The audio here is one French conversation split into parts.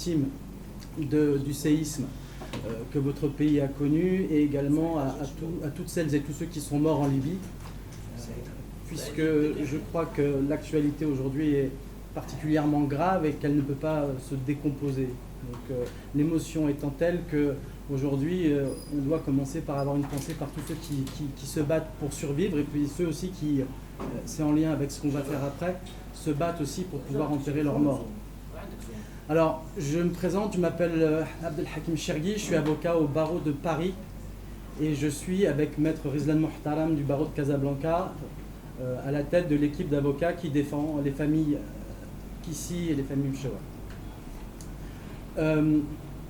victimes du séisme que votre pays a connu, et également à toutes celles et tous ceux qui sont morts en Libye, puisque je crois que l'actualité aujourd'hui est particulièrement grave et qu'elle ne peut pas se décomposer. Donc l'émotion étant telle qu'aujourd'hui, on doit commencer par avoir une pensée par tous ceux qui se battent pour survivre, et puis ceux aussi qui, c'est en lien avec ce qu'on va faire après, se battent aussi pour pouvoir enterrer leurs morts. Alors, je me présente, je m'appelle Abdelhakim Chergui, je suis avocat au barreau de Paris, et je suis avec maître Rizlan Mohtaram du barreau de Casablanca, à la tête de l'équipe d'avocats qui défend les familles Kissi et les familles Mchawa.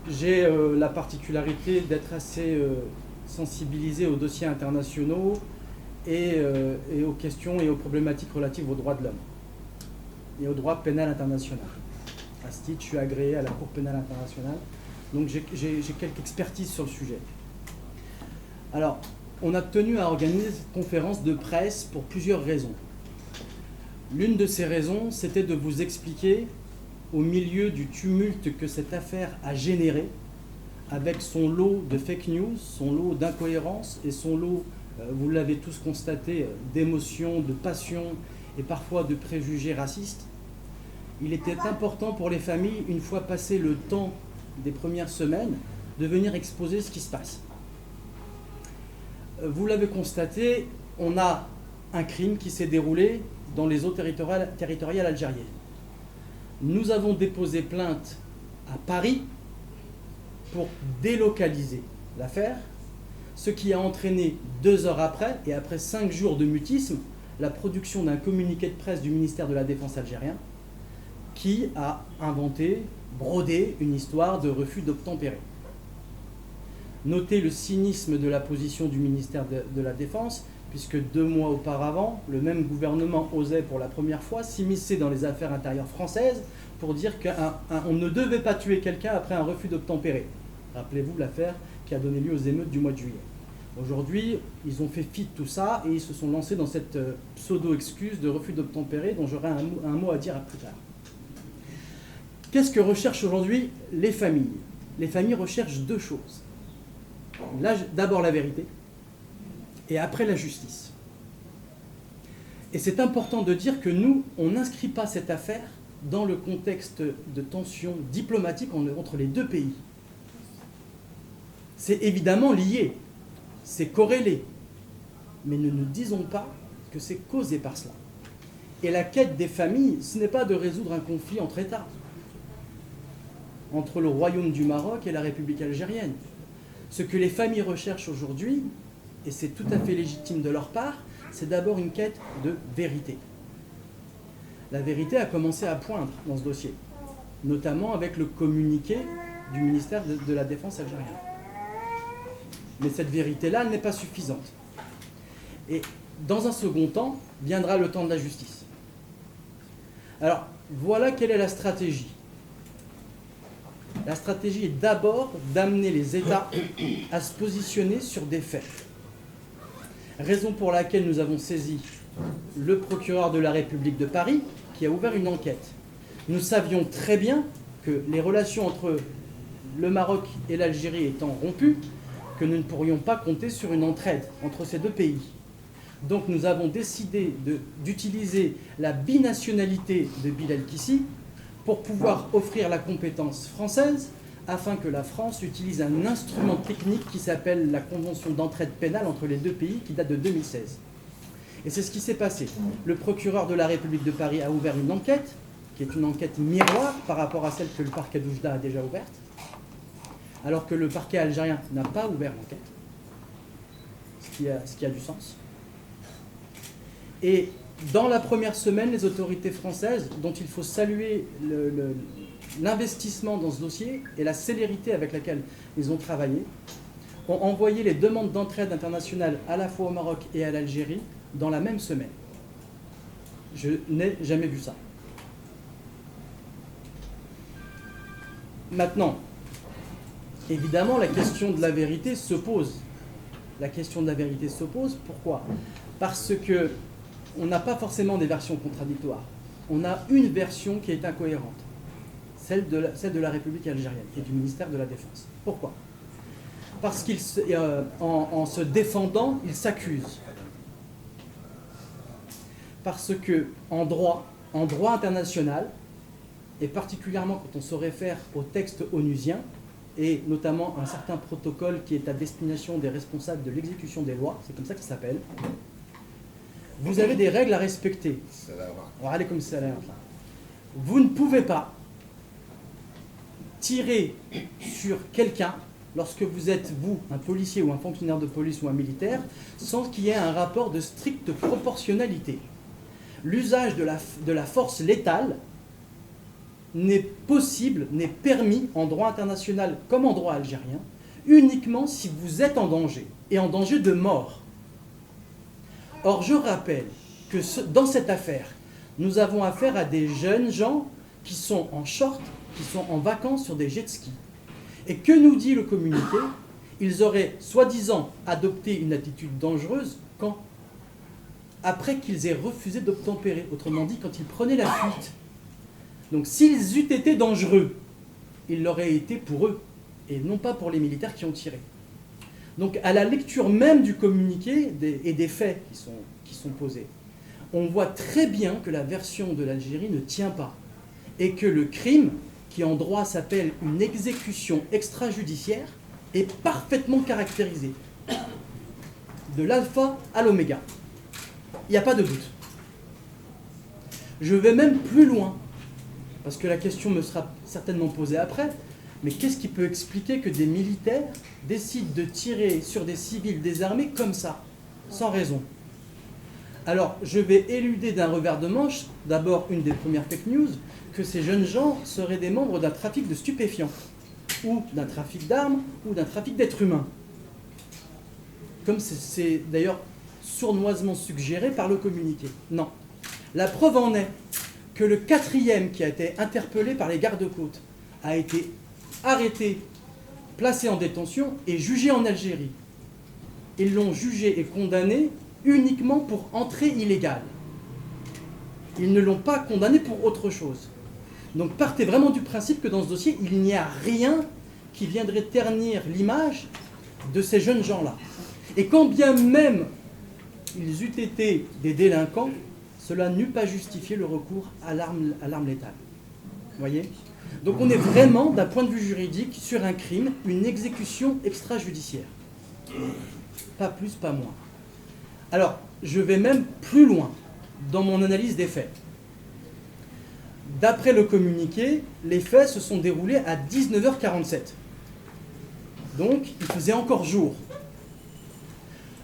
J'ai la particularité d'être assez sensibilisé aux dossiers internationaux et aux questions et aux problématiques relatives aux droits de l'homme et au droit pénal international. À ce titre, je suis agréé à la Cour pénale internationale, donc j'ai quelques expertises sur le sujet. Alors, on a tenu à organiser cette conférence de presse pour plusieurs raisons. L'une de ces raisons, c'était de vous expliquer, au milieu du tumulte que cette affaire a généré, avec son lot de fake news, son lot d'incohérences et son lot, vous l'avez tous constaté, d'émotions, de passions et parfois de préjugés racistes, il était important pour les familles, une fois passé le temps des premières semaines, de venir exposer ce qui se passe. Vous l'avez constaté, on a un crime qui s'est déroulé dans les eaux territoriales algériennes. Nous avons déposé plainte à Paris pour délocaliser l'affaire, ce qui a entraîné 2 heures après, et après 5 jours de mutisme, la production d'un communiqué de presse du ministère de la Défense algérien qui a inventé, brodé une histoire de refus d'obtempérer. Notez le cynisme de la position du ministère de la Défense, puisque 2 mois auparavant, le même gouvernement osait pour la première fois s'immiscer dans les affaires intérieures françaises pour dire qu'on ne devait pas tuer quelqu'un après un refus d'obtempérer. Rappelez-vous l'affaire qui a donné lieu aux émeutes du mois de juillet. Aujourd'hui, ils ont fait fi de tout ça et ils se sont lancés dans cette pseudo-excuse de refus d'obtempérer dont j'aurai un mot à dire plus tard. Qu'est-ce que recherchent aujourd'hui les familles? Les familles recherchent 2 choses. D'abord la vérité, et après la justice. Et c'est important de dire que nous, on n'inscrit pas cette affaire dans le contexte de tensions diplomatiques entre les 2 pays. C'est évidemment lié, c'est corrélé, mais ne nous disons pas que c'est causé par cela. Et la quête des familles, ce n'est pas de résoudre un conflit entre États, entre le Royaume du Maroc et la République algérienne. Ce que les familles recherchent aujourd'hui, et c'est tout à fait légitime de leur part, c'est d'abord une quête de vérité. La vérité a commencé à poindre dans ce dossier, notamment avec le communiqué du ministère de la Défense algérien. Mais cette vérité-là, elle n'est pas suffisante. Et dans un second temps, viendra le temps de la justice. Alors, voilà quelle est la stratégie. La stratégie est d'abord d'amener les États à se positionner sur des faits. Raison pour laquelle nous avons saisi le procureur de la République de Paris, qui a ouvert une enquête. Nous savions très bien que les relations entre le Maroc et l'Algérie étant rompues, que nous ne pourrions pas compter sur une entraide entre ces 2 pays. Donc nous avons décidé d'utiliser la binationalité de Bilal Kissi pour pouvoir offrir la compétence française afin que la France utilise un instrument technique qui s'appelle la Convention d'entraide pénale entre les 2 pays qui date de 2016. Et c'est ce qui s'est passé. Le procureur de la République de Paris a ouvert une enquête, qui est une enquête miroir par rapport à celle que le parquet d'Oujda a déjà ouverte, alors que le parquet algérien n'a pas ouvert l'enquête, ce qui a du sens. Et dans la première semaine, les autorités françaises, dont il faut saluer l'investissement dans ce dossier et la célérité avec laquelle ils ont travaillé, ont envoyé les demandes d'entraide internationale à la fois au Maroc et à l'Algérie dans la même semaine. Je n'ai jamais vu ça. Maintenant, évidemment, la question de la vérité se pose. La question de la vérité se pose, pourquoi? Parce que on n'a pas forcément des versions contradictoires. On a une version qui est incohérente. celle de la République algérienne et du ministère de la Défense. Pourquoi? Parce qu'en se défendant, il s'accuse. Parce que en droit international, et particulièrement quand on se réfère au texte onusien, et notamment un certain protocole qui est à destination des responsables de l'exécution des lois, c'est comme ça qu'il s'appelle, vous avez des règles à respecter. Vous ne pouvez pas tirer sur quelqu'un lorsque vous êtes, vous, un policier ou un fonctionnaire de police ou un militaire, sans qu'il y ait un rapport de stricte proportionnalité. L'usage de la force létale n'est possible, n'est permis en droit international comme en droit algérien, uniquement si vous êtes en danger, et en danger de mort. Or, je rappelle que dans cette affaire, nous avons affaire à des jeunes gens qui sont en short, qui sont en vacances sur des jet skis. Et que nous dit le communiqué? Ils auraient soi-disant adopté une attitude dangereuse quand? Après qu'ils aient refusé d'obtempérer, autrement dit quand ils prenaient la fuite. Donc s'ils eussent été dangereux, ils l'auraient été pour eux, et non pas pour les militaires qui ont tiré. Donc à la lecture même du communiqué et des faits qui sont posés, on voit très bien que la version de l'Algérie ne tient pas, et que le crime, qui en droit s'appelle une exécution extrajudiciaire, est parfaitement caractérisé, de l'alpha à l'oméga. Il n'y a pas de doute. Je vais même plus loin, parce que la question me sera certainement posée après, mais qu'est-ce qui peut expliquer que des militaires décident de tirer sur des civils désarmés comme ça, sans raison? Alors, je vais éluder d'un revers de manche, d'abord une des premières fake news, que ces jeunes gens seraient des membres d'un trafic de stupéfiants, ou d'un trafic d'armes, ou d'un trafic d'êtres humains. Comme c'est d'ailleurs sournoisement suggéré par le communiqué. Non. La preuve en est que le 4e qui a été interpellé par les gardes-côtes a été arrêté, placé en détention et jugé en Algérie. Ils l'ont jugé et condamné uniquement pour entrée illégale. Ils ne l'ont pas condamné pour autre chose. Donc partez vraiment du principe que dans ce dossier, il n'y a rien qui viendrait ternir l'image de ces jeunes gens-là. Et quand bien même ils eussent été des délinquants, cela n'eût pas justifié le recours à l'arme létale. Vous voyez? Donc on est vraiment, d'un point de vue juridique, sur un crime, une exécution extrajudiciaire. Pas plus, pas moins. Alors, je vais même plus loin dans mon analyse des faits. D'après le communiqué, les faits se sont déroulés à 19h47. Donc, il faisait encore jour.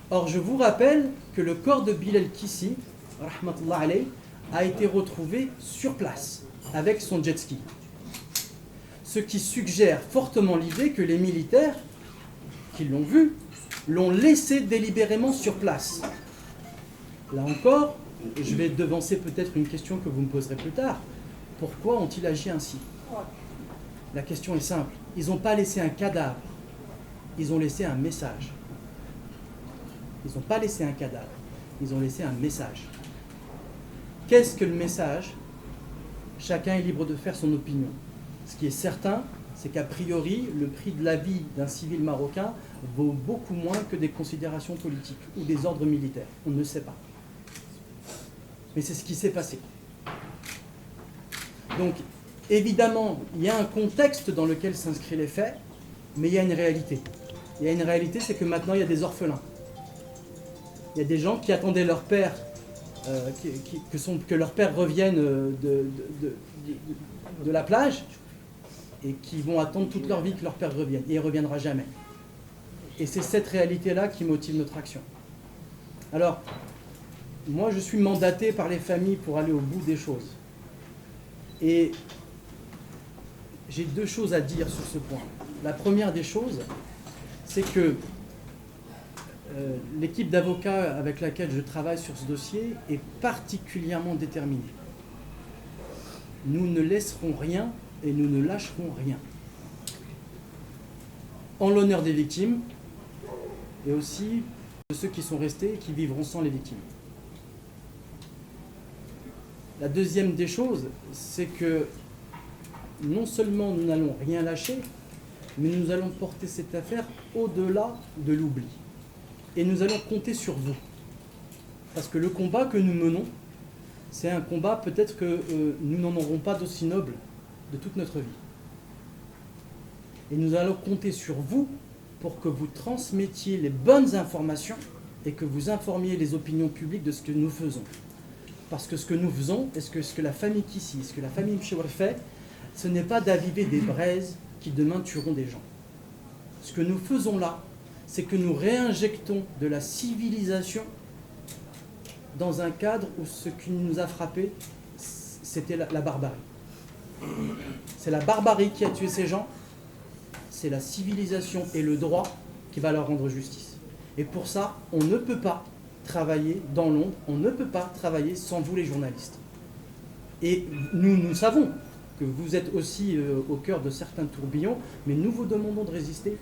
Or, je vous rappelle que le corps de Bilal Kissi, rahmatullah alayh, a été retrouvé sur place, avec son jet ski. Ce qui suggère fortement l'idée que les militaires qui l'ont vu l'ont laissé délibérément sur place. Là encore, je vais devancer peut-être une question que vous me poserez plus tard. Pourquoi ont-ils agi ainsi? La question est simple. Ils n'ont pas laissé un cadavre. Ils ont laissé un message. Ils n'ont pas laissé un cadavre. Ils ont laissé un message. Qu'est-ce que le message? Chacun est libre de faire son opinion. Ce qui est certain, c'est qu'a priori, le prix de la vie d'un civil marocain vaut beaucoup moins que des considérations politiques ou des ordres militaires. On ne sait pas. Mais c'est ce qui s'est passé. Donc, évidemment, il y a un contexte dans lequel s'inscrivent les faits, mais il y a une réalité. Il y a une réalité, c'est que maintenant, il y a des orphelins. Il y a des gens qui attendaient leur père, que leur père revienne de la plage, et qui vont attendre toute leur vie que leur père revienne. Et il ne reviendra jamais. Et c'est cette réalité-là qui motive notre action. Alors, moi, je suis mandaté par les familles pour aller au bout des choses. Et j'ai deux choses à dire sur ce point. La première des choses, c'est que l'équipe d'avocats avec laquelle je travaille sur ce dossier est particulièrement déterminée. Nous ne laisserons rien et nous ne lâcherons rien. En l'honneur des victimes et aussi de ceux qui sont restés et qui vivront sans les victimes. La deuxième des choses, c'est que non seulement nous n'allons rien lâcher, mais nous allons porter cette affaire au-delà de l'oubli. Et nous allons compter sur vous. Parce que le combat que nous menons, c'est un combat peut-être que nous n'en aurons pas d'aussi noble de toute notre vie. Et nous allons compter sur vous pour que vous transmettiez les bonnes informations et que vous informiez les opinions publiques de ce que nous faisons. Parce que ce que nous faisons, ce que la famille Kissi, ce que la famille Mchewar fait, ce n'est pas d'aviver des braises qui demain tueront des gens. Ce que nous faisons là, c'est que nous réinjectons de la civilisation dans un cadre où ce qui nous a frappé, c'était la barbarie. C'est la barbarie qui a tué ces gens, c'est la civilisation et le droit qui va leur rendre justice. Et pour ça, on ne peut pas travailler dans l'ombre, on ne peut pas travailler sans vous les journalistes. Et nous savons que vous êtes aussi au cœur de certains tourbillons, mais nous vous demandons de résister,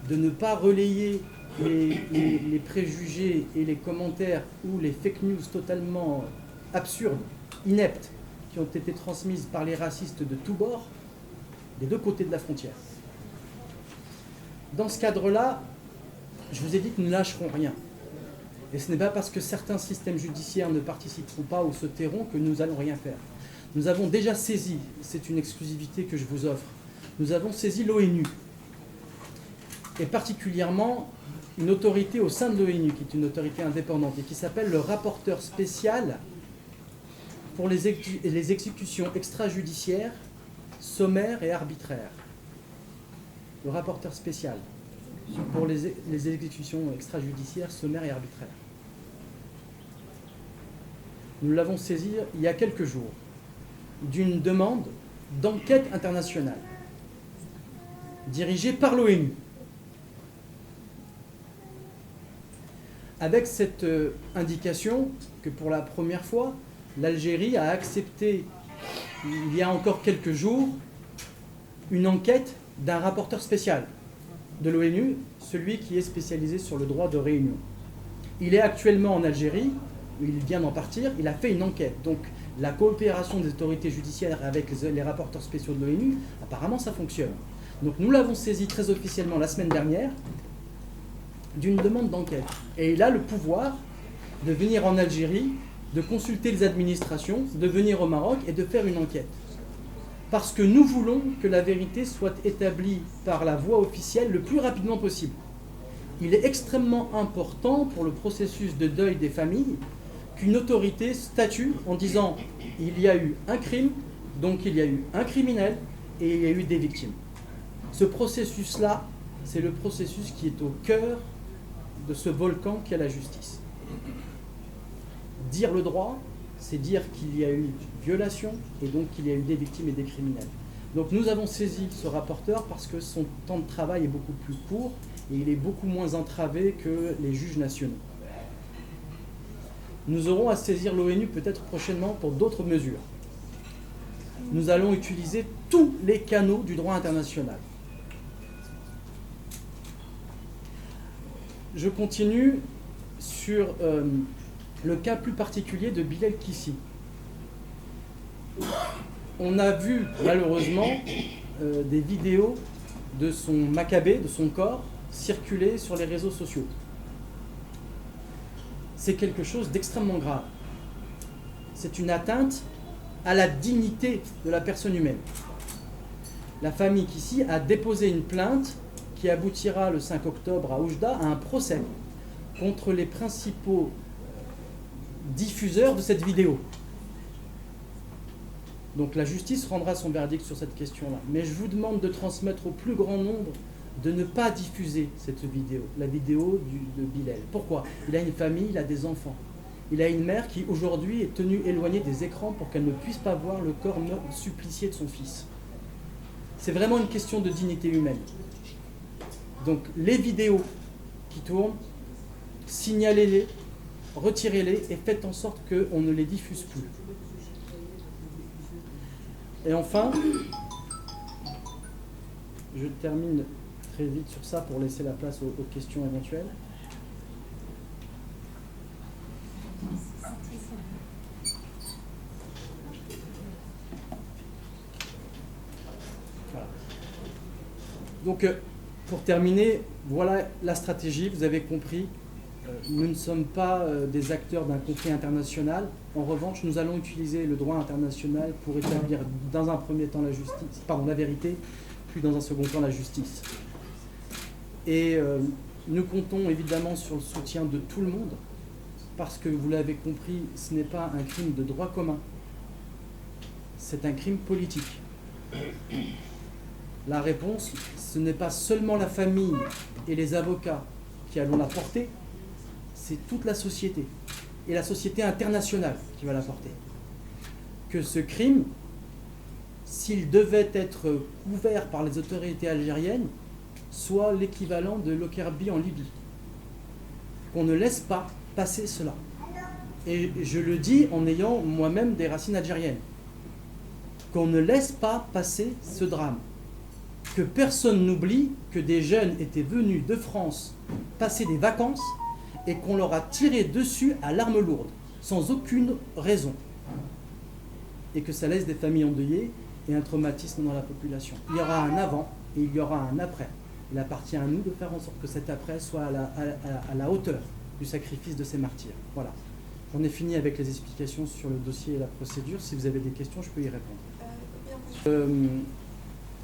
de ne pas relayer les préjugés et les commentaires ou les fake news totalement absurdes, ineptes, qui ont été transmises par les racistes de tous bords, des deux côtés de la frontière. Dans ce cadre-là, je vous ai dit que nous ne lâcherons rien. Et ce n'est pas parce que certains systèmes judiciaires ne participeront pas ou se tairont que nous allons rien faire. Nous avons déjà saisi, c'est une exclusivité que je vous offre, nous avons saisi l'ONU, et particulièrement une autorité au sein de l'ONU, qui est une autorité indépendante, et qui s'appelle le rapporteur spécial pour les exécutions extrajudiciaires, sommaires et arbitraires. Le rapporteur spécial pour les exécutions extrajudiciaires, sommaires et arbitraires. Nous l'avons saisi il y a quelques jours d'une demande d'enquête internationale dirigée par l'ONU. Avec cette indication que pour la première fois, l'Algérie a accepté, il y a encore quelques jours, une enquête d'un rapporteur spécial de l'ONU, celui qui est spécialisé sur le droit de réunion. Il est actuellement en Algérie, il vient d'en partir, il a fait une enquête. Donc la coopération des autorités judiciaires avec les rapporteurs spéciaux de l'ONU, apparemment ça fonctionne. Donc nous l'avons saisi très officiellement la semaine dernière d'une demande d'enquête. Et il a le pouvoir de venir en Algérie, de consulter les administrations, de venir au Maroc et de faire une enquête. Parce que nous voulons que la vérité soit établie par la voie officielle le plus rapidement possible. Il est extrêmement important pour le processus de deuil des familles qu'une autorité statue en disant « il y a eu un crime, donc il y a eu un criminel et il y a eu des victimes ». Ce processus-là, c'est le processus qui est au cœur de ce volcan qu'est la justice. Dire le droit, c'est dire qu'il y a eu violation et donc qu'il y a eu des victimes et des criminels. Donc nous avons saisi ce rapporteur parce que son temps de travail est beaucoup plus court et il est beaucoup moins entravé que les juges nationaux. Nous aurons à saisir l'ONU peut-être prochainement pour d'autres mesures. Nous allons utiliser tous les canaux du droit international. Je continue sur le cas plus particulier de Bilal Kissi. On a vu malheureusement des vidéos de son macabé, de son corps, circuler sur les réseaux sociaux. C'est quelque chose d'extrêmement grave. C'est une atteinte à la dignité de la personne humaine. La famille Kissi a déposé une plainte qui aboutira le 5 octobre à Oujda à un procès contre les principaux diffuseurs de cette vidéo. Donc la justice rendra son verdict sur cette question-là. Mais je vous demande de transmettre au plus grand nombre de ne pas diffuser cette vidéo, la vidéo de Bilal. Pourquoi ? Il a une famille, il a des enfants. Il a une mère qui aujourd'hui est tenue éloignée des écrans pour qu'elle ne puisse pas voir le corps supplicié de son fils. C'est vraiment une question de dignité humaine. Donc les vidéos qui tournent, signalez-les, retirez-les et faites en sorte qu'on ne les diffuse plus. Et enfin, je termine très vite sur ça pour laisser la place aux questions éventuelles. Donc, pour terminer, voilà la stratégie, vous avez compris. Nous ne sommes pas des acteurs d'un conflit international. En revanche, nous allons utiliser le droit international pour établir dans un premier temps la vérité, puis dans un second temps la justice. Et nous comptons évidemment sur le soutien de tout le monde, parce que vous l'avez compris, ce n'est pas un crime de droit commun, c'est un crime politique. La réponse, ce n'est pas seulement la famille et les avocats qui allons la porter, c'est toute la société, et la société internationale qui va la porter. Que ce crime, s'il devait être couvert par les autorités algériennes, soit l'équivalent de Lockerbie en Libye. Qu'on ne laisse pas passer cela. Et je le dis en ayant moi-même des racines algériennes. Qu'on ne laisse pas passer ce drame. Que personne n'oublie que des jeunes étaient venus de France passer des vacances et qu'on leur a tiré dessus à l'arme lourde, sans aucune raison. Et que ça laisse des familles endeuillées et un traumatisme dans la population. Il y aura un avant et il y aura un après. Il appartient à nous de faire en sorte que cet après soit à la hauteur du sacrifice de ces martyrs. Voilà. J'en ai fini avec les explications sur le dossier et la procédure. Si vous avez des questions, je peux y répondre.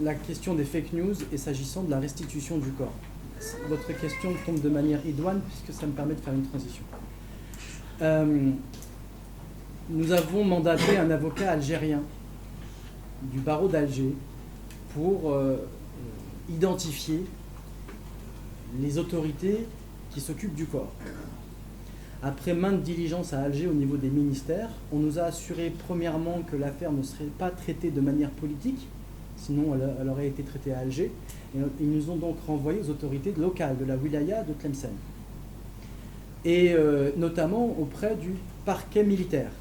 La question des fake news et s'agissant de la restitution du corps. Votre question tombe de manière idoine puisque ça me permet de faire une transition. Nous avons mandaté un avocat algérien du barreau d'Alger pour identifier les autorités qui s'occupent du corps. Après maintes diligences à Alger au niveau des ministères, on nous a assuré premièrement que l'affaire ne serait pas traitée de manière politique, sinon elle aurait été traitée à Alger. Et ils nous ont donc renvoyé aux autorités locales de la wilaya de Tlemcen. Et notamment auprès du parquet militaire,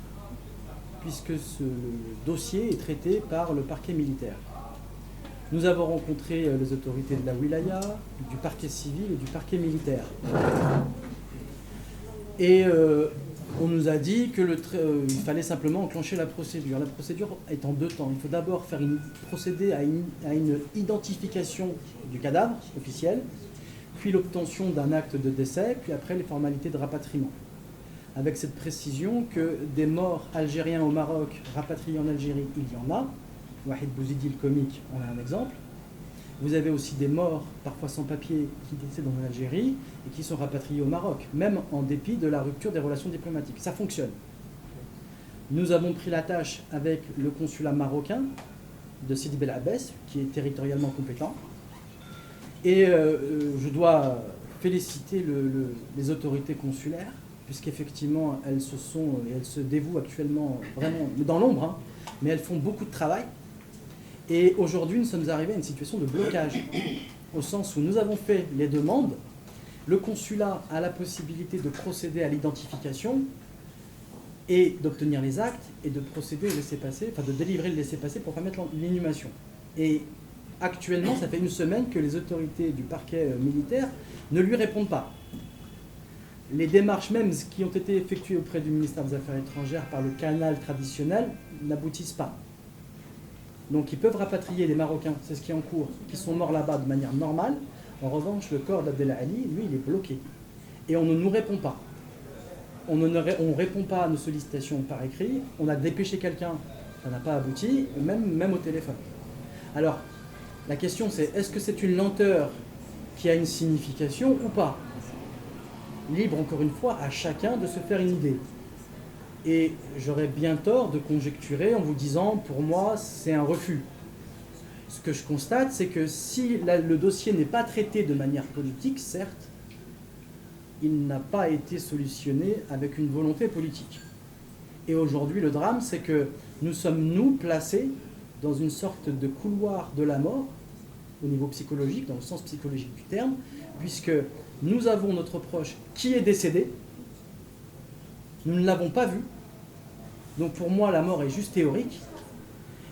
puisque ce dossier est traité par le parquet militaire. Nous avons rencontré les autorités de la wilaya, du parquet civil et du parquet militaire. Et on nous a dit qu'il fallait simplement enclencher la procédure. La procédure est en deux temps. Il faut d'abord procéder à une identification du cadavre officiel, puis l'obtention d'un acte de décès, puis après les formalités de rapatriement. Avec cette précision que des morts algériens au Maroc rapatriés en Algérie, il y en a. Wahid Bouzidi, le comique, on a un exemple. Vous avez aussi des morts, parfois sans papier, qui décèdent en Algérie et qui sont rapatriés au Maroc, même en dépit de la rupture des relations diplomatiques. Ça fonctionne. Nous avons pris la tâche avec le consulat marocain de Sidi Bel Abbès, qui est territorialement compétent. Et je dois féliciter les autorités consulaires, puisqu'effectivement, elles se dévouent actuellement vraiment dans l'ombre, hein, mais elles font beaucoup de travail. Et aujourd'hui, nous sommes arrivés à une situation de blocage, au sens où nous avons fait les demandes, le consulat a la possibilité de procéder à l'identification et d'obtenir les actes et de procéder au laissez-passer, enfin de délivrer le laissez-passer pour permettre l'inhumation. Et actuellement, ça fait une semaine que les autorités du parquet militaire ne lui répondent pas. Les démarches même qui ont été effectuées auprès du ministère des Affaires étrangères par le canal traditionnel n'aboutissent pas. Donc ils peuvent rapatrier les Marocains, c'est ce qui est en cours, qui sont morts là-bas de manière normale. En revanche, le corps d'Abdel Ali, lui, il est bloqué. Et on ne nous répond pas. On ne répond pas à nos sollicitations par écrit. On a dépêché quelqu'un, ça n'a pas abouti, même au téléphone. Alors, la question c'est, est-ce que c'est une lenteur qui a une signification ou pas? Libre, encore une fois, à chacun de se faire une idée. Et j'aurais bien tort de conjecturer en vous disant, pour moi, c'est un refus. Ce que je constate, c'est que si le dossier n'est pas traité de manière politique, certes, il n'a pas été solutionné avec une volonté politique. Et aujourd'hui, le drame, c'est que nous sommes, placés dans une sorte de couloir de la mort, au niveau psychologique, dans le sens psychologique du terme, puisque nous avons notre proche qui est décédé, nous ne l'avons pas vu, donc pour moi la mort est juste théorique,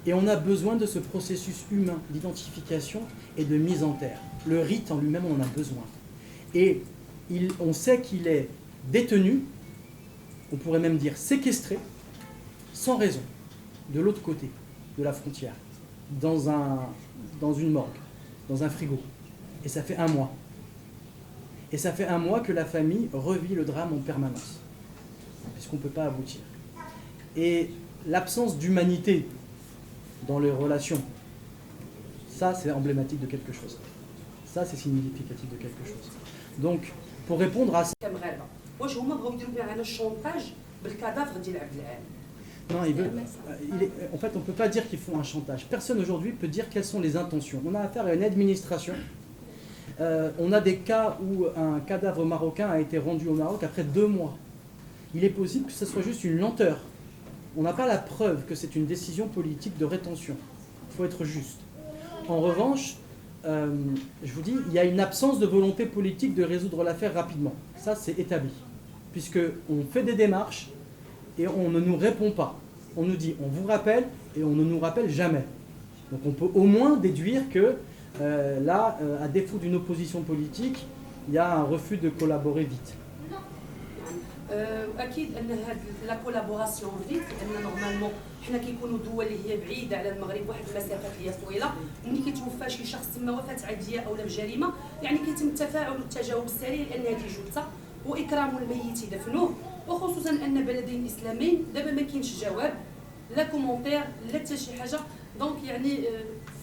et on a besoin de ce processus humain d'identification et de mise en terre. Le rite en lui-même, on en a besoin. Et on sait qu'il est détenu, on pourrait même dire séquestré, sans raison, de l'autre côté de la frontière, dans une morgue, dans un frigo. Et ça fait un mois. Et ça fait un mois que la famille revit le drame en permanence, puisqu'on ne peut pas aboutir. Et l'absence d'humanité dans les relations, ça c'est emblématique de quelque chose. Ça c'est significatif de quelque chose. Donc, pour répondre à ça... Non, en fait, on ne peut pas dire qu'ils font un chantage. Personne aujourd'hui peut dire quelles sont les intentions. On a affaire à une administration. On a des cas où un cadavre marocain a été rendu au Maroc après 2 mois. Il est possible que ce soit juste une lenteur. On n'a pas la preuve que c'est une décision politique de rétention. Il faut être juste. En revanche, je vous dis, il y a une absence de volonté politique de résoudre l'affaire rapidement. Ça, c'est établi. Puisqu'on fait des démarches et on ne nous répond pas. On nous dit, on vous rappelle, et on ne nous rappelle jamais. Donc on peut au moins déduire que là, à défaut d'une opposition politique, il y a un refus de collaborer vite. اكيد ان هاد لا كولابوراسيون فيت لان نورمالمون حنا كيكونوا دول اللي هي بعيده على المغرب واحد المسافات اللي هي طويله وملي كيتوفى شي شخص تما وفاه عديه او بجريمه يعني كيتم التفاعل والتجاوب السريع لان هذه جثه واكرام الميت دفنوه وخصوصا ان بلدين اسلاميين دابا ما كاينش جواب لا كومونتير لا حتى شي حاجه دونك يعني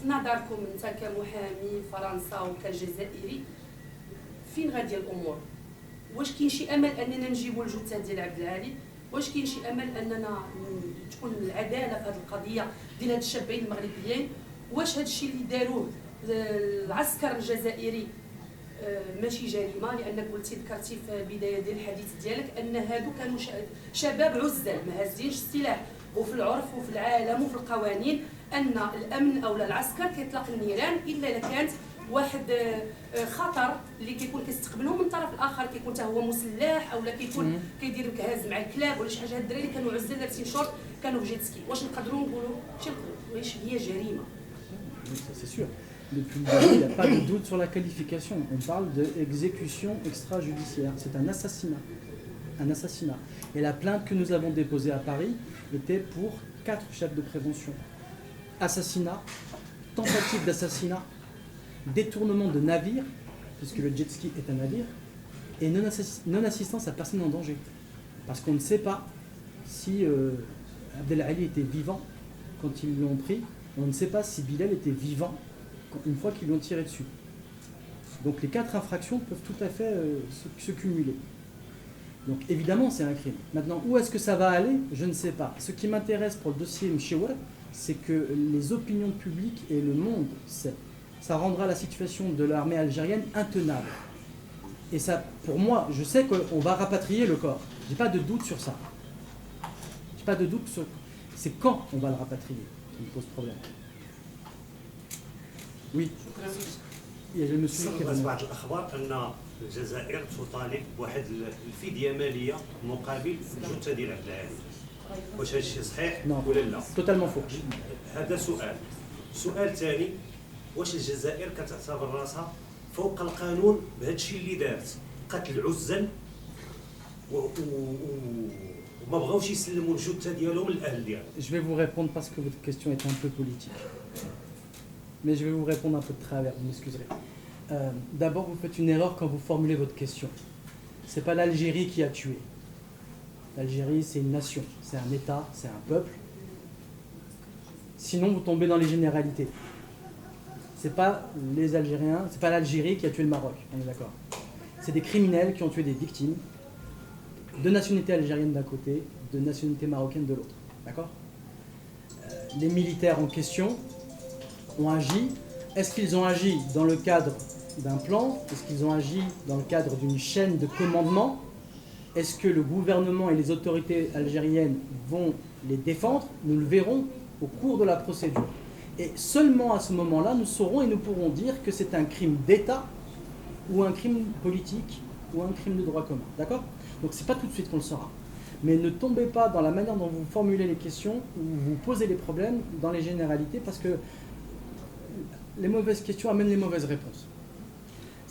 في نظركم انت كمحامي فرنسا وكجزائري فين غاديه الامور؟ واش كاين شي امل اننا نجيبوا الجثه ديال عبد العالي؟ واش كاين شي امل اننا تكون العداله في هذه القضيه ديال هاد الشابين المغربيين؟ واش هاد الشيء اللي داروه العسكر الجزائري ماشي جريمه؟ لانك قلتي ذكرتي في البدايه ديال الحديث ديالك ان هادو كانوا شباب عزل ما هازينش السلاح، وفي العرف وفي العالم وفي القوانين ان الامن او العسكر كيطلق النيران الا اذا كانت واحد خطر اللي كيكون كيستقبلوه من الطرف الاخر كيكون حتى هو مسلح او لا كيكون كيدير كهاز مع الكلاب ولا شي حاجه. هاد الدراري كانوا عزل لابسين شورت كانوا بجيتسكي، واش نقدروا نقولوا واش هي جريمه؟ C'est sûr. Depuis le début, il n'y a pas de doute sur la qualification. On parle d'exécution extrajudiciaire. C'est un assassinat. Un assassinat. Et la plainte que nous avons déposée à Paris était pour 4 chefs de prévention. Assassinat, tentative d'assassinat, détournement de navire, puisque le jet ski est un navire, et non-assistance à personne en danger. Parce qu'on ne sait pas si Abdelali était vivant quand ils l'ont pris, on ne sait pas si Bilal était vivant une fois qu'ils l'ont tiré dessus. Donc les 4 infractions peuvent tout à fait se cumuler. Donc évidemment c'est un crime. Maintenant, où est-ce que ça va aller? Je ne sais pas. Ce qui m'intéresse pour le dossier Mchewar, c'est que les opinions publiques et le monde sait. Ça rendra la situation de l'armée algérienne intenable. Et ça, pour moi, je sais qu'on va rapatrier le corps. J'ai pas de doute sur ça. J'ai pas de doute sur... C'est quand on va le rapatrier qui me pose problème. Oui. Il y a le monsieur qui a بعض الأخبار أن الجزائر تطالب بواحد الفدية مالية مقابل الجثة ديال عبد العالي. واش هذا الشيء صحيح ولا لا؟ Totalement faux. هذا سؤال. سؤال ثاني، واش الجزائر كتعتبر راسها فوق القانون بهذا الشيء اللي دارت؟ قتل العزل وما بغاوش يسلموا الجثه ديالهم للاهل ديالهم. Je vais vous répondre parce que votre question est un peu politique. Mais je vais vous répondre un peu de travers, vous m'excuserez. D'abord, vous faites une erreur quand vous formulez votre question. C'est pas l'Algérie qui a tué. L'Algérie, c'est une nation, c'est un État, c'est un peuple. Sinon, vous tombez dans les généralités. C'est pas les Algériens, c'est pas l'Algérie qui a tué le Maroc, on est d'accord. C'est des criminels qui ont tué des victimes, de nationalité algérienne d'un côté, de nationalité marocaine de l'autre, d'accord. Les militaires en question ont agi. Est-ce qu'ils ont agi dans le cadre d'un plan? Est-ce qu'ils ont agi dans le cadre d'une chaîne de commandement? Est-ce que le gouvernement et les autorités algériennes vont les défendre? Nous le verrons au cours de la procédure. Et seulement à ce moment-là, nous saurons et nous pourrons dire que c'est un crime d'État ou un crime politique ou un crime de droit commun. D'accord? Donc c'est pas tout de suite qu'on le saura. Mais ne tombez pas dans la manière dont vous formulez les questions ou vous posez les problèmes dans les généralités parce que les mauvaises questions amènent les mauvaises réponses.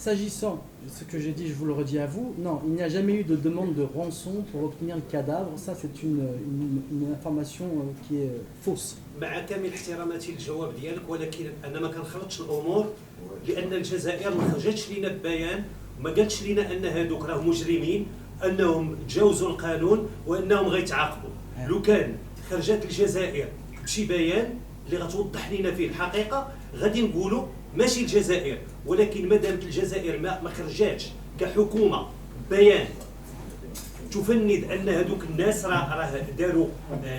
S'agissant de ce que j'ai dit, je vous le redis à vous, non, il n'y a jamais eu de demande de rançon pour obtenir le cadavre. Ça, c'est une information qui est fausse. مع كامل احتراماتي للجواب ديالك ولكن انا ما كنخلطش الامور لان الجزائر ما خرجتش لينا ببيان وما قالتش لينا ان هذوك راهم مجرمين انهم تجاوزوا القانون وانهم غيتعاقبوا. لو كان خرجت الجزائر بشي بيان اللي غتوضح لينا فيه الحقيقه غادي نقولوا ماشي الجزائر، ولكن مادام الجزائر ما خرجاتش كحكومه بيان تفند ان هذوك الناس راه داروا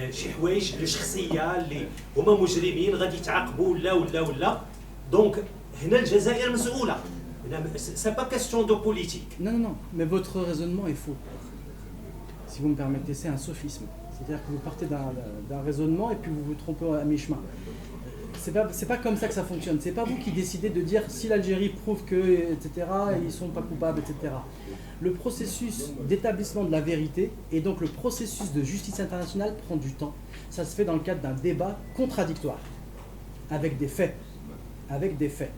شي حوايج لشخصيه اللي هما مجرمين غادي يتعاقبوا ولا دونك هنا الجزائر مسؤوله. سي با كاستيون دو بوليتيك. Non, non, non, mais votre raisonnement est faux. Si vous me permettez, c'est un sophisme. C'est-à-dire que vous partez d'un raisonnement et puis vous vous trompez à mi-chemin. C'est pas comme ça que ça fonctionne. C'est pas vous qui décidez de dire si l'Algérie prouve que, etc., ils sont pas coupables, etc. Le processus d'établissement de la vérité et donc le processus de justice internationale prend du temps. Ça se fait dans le cadre d'un débat contradictoire, avec des faits. Avec des faits.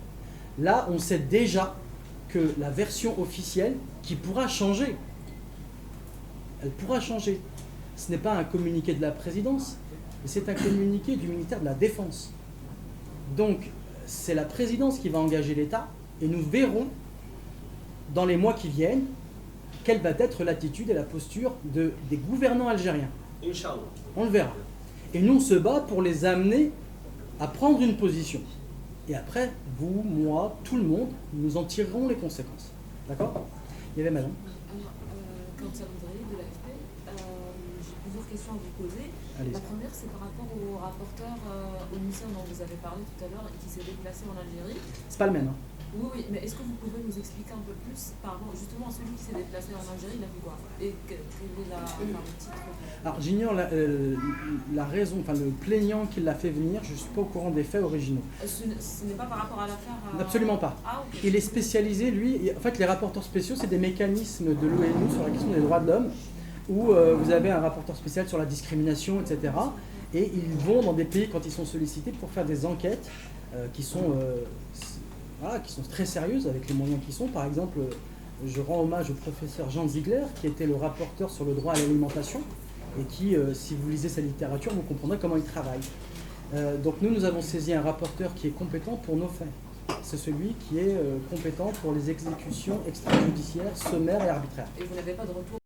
Là, on sait déjà que la version officielle, qui pourra changer, elle pourra changer. Ce n'est pas un communiqué de la présidence, mais c'est un communiqué du ministère de la Défense. Donc, c'est la présidence qui va engager l'État et nous verrons dans les mois qui viennent quelle va être l'attitude et la posture des gouvernants algériens. Inch'Allah. On le verra. Et nous, on se bat pour les amener à prendre une position. Et après, vous, moi, tout le monde, nous en tirerons les conséquences. D'accord? Il y avait madame. Quand ça voudrait de l'AFP, j'ai plusieurs questions à vous poser. Allez-y. La première, c'est par rapport au rapporteur onusien dont vous avez parlé tout à l'heure et qui s'est déplacé en Algérie. C'est pas le même. Hein. Oui, oui, mais est-ce que vous pouvez nous expliquer un peu plus par rapport justement à celui qui s'est déplacé en Algérie, il a fait quoi? Et quel est le titre? Alors, j'ignore la raison, enfin le plaignant qui l'a fait venir, je ne suis pas au courant des faits originaux. Ce n'est pas par rapport à l'affaire Absolument pas. Ah, ok. Il est spécialisé, lui, en fait les rapporteurs spéciaux, c'est des mécanismes de l'ONU sur la question des droits de l'homme, où vous avez un rapporteur spécial sur la discrimination, etc. Et ils vont dans des pays quand ils sont sollicités pour faire des enquêtes qui sont très sérieuses avec les moyens qui sont. Par exemple, je rends hommage au professeur Jean Ziegler, qui était le rapporteur sur le droit à l'alimentation, et qui, si vous lisez sa littérature, vous comprendrez comment il travaille. Donc nous avons saisi un rapporteur qui est compétent pour nos faits. C'est celui qui est compétent pour les exécutions extrajudiciaires, sommaires et arbitraires. Et vous n'avez pas de retour